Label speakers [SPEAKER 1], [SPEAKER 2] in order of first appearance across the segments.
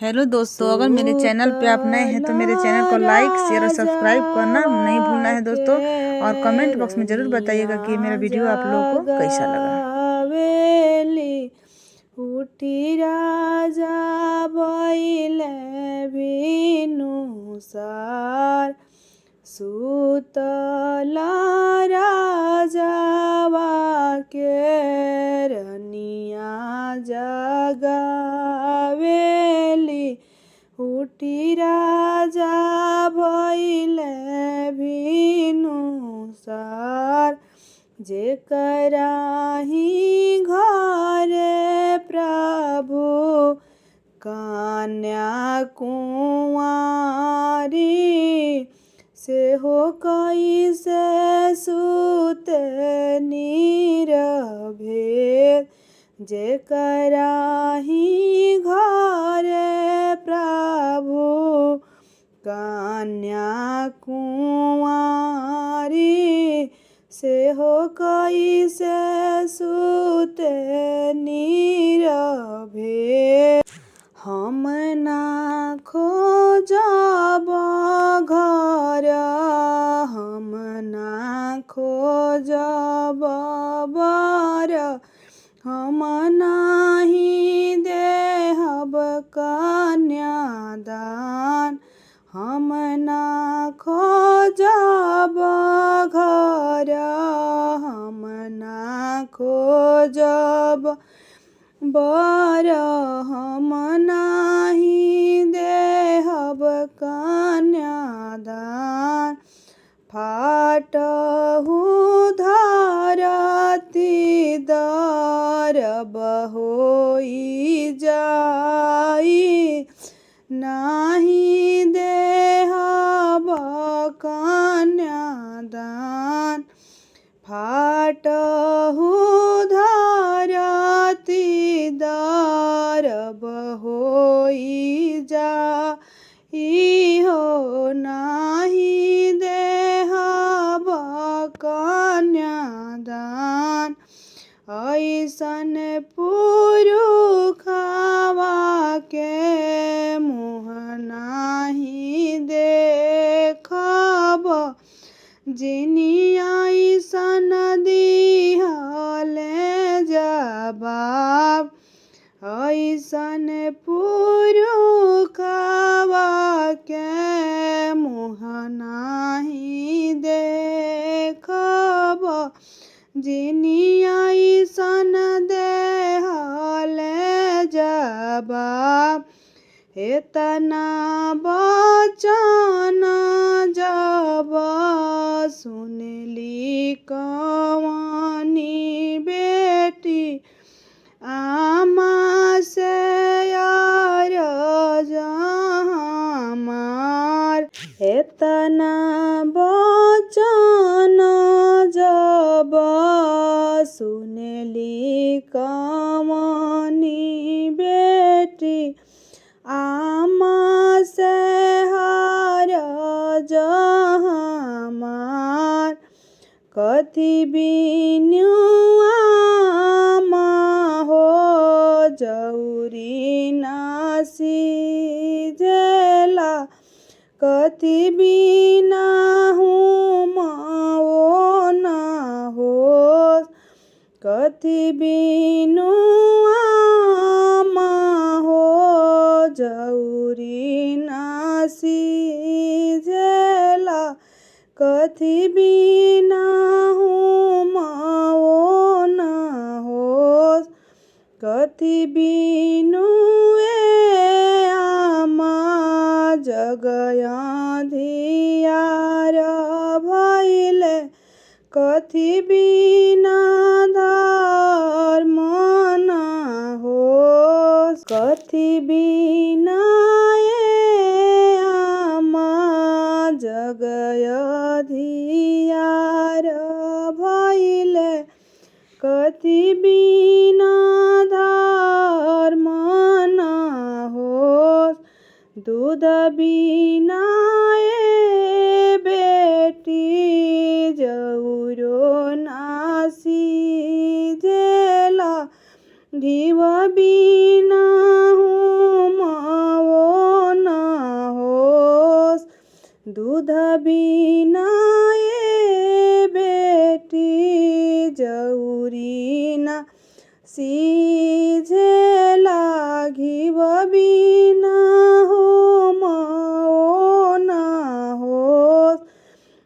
[SPEAKER 1] Hello दोस्तों, अगर मेरे चैनल पे आप नए हैं तो मेरे चैनल को लाइक शेयर और सब्सक्राइब करना नहीं भूलना है दोस्तों। और कमेंट बॉक्स में ज़रूर बताइएगा कि मेरा वीडियो आप लोगों को कैसा लगा।
[SPEAKER 2] उठी राजा भइले भिनुसार सुतल राजावा के रनिया जगावेली। उठी राजा भइले भिनुसार जेकरा ही घरे प्रभु कन्या कुंवारी से हो कैसे सुते निरभेद। जेकरा ही घरे प्रभु कन्या कुंवारी से हो कैसे सुते निरभेद। हम ना खोजब घर, हम ना खोजब बर, हम नाही देहब कन्यादान। हम ना खोजब घर, हम ना खोजब बर, हम नाही देहब कन्यादान। फाटहु धरती दरब होई जाई, नाही देहब कन्यादान। फाटहु धरती दरब होई जाई हो, नाही देहब कन्यादान। ऐसन पुरुखवा के मुँह नाही देखब, जिनिया ऐसन दिहले जवाब। ऐसन पुरुखवा के मुँह नाही देखब, जिनिया ऐसन देहले जवाब। एतना वचन जब सुनली कवनी बेटी, आमा से अरज हमार। एतना वचन जब सुनली कवनी बेटी, आमा से हरज हमार। कथी बिनु आमा हो जौरी ना सिझेला, कथी बिना हुमओ ना होस। कथी बिनु आमा हो जौरी ना सिझेला, कथी बिना हुमओ ना होस। कथी बिनु आमा जग अंधियार भइले, कथी बिना धर्म ना होस। कथी बिना आमा जग अंधियार भइले, कथी बिना धर्म ना होस। दूध बिना बेटी जौरो ना सिझेला, घीव बिना हुमओ दूध बिना ए बेटी जौरी ना सीझेला घिव बिना हो मओ ना हो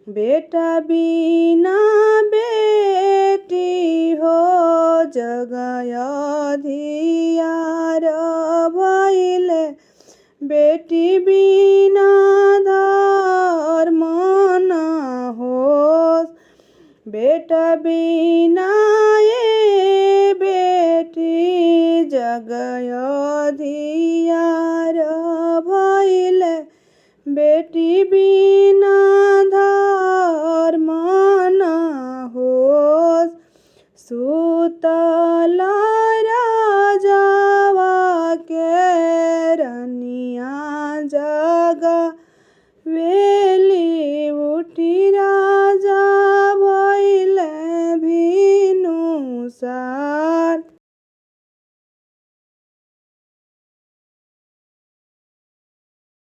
[SPEAKER 2] बेटा बिना बेटी हो जगय धियार भइले बेटी बिना धर्म न होस बेटा बिना ए बेटी जगय धियार भइले बेटी बिना धर्म न होस सुतल राजावा के रनिया जग वे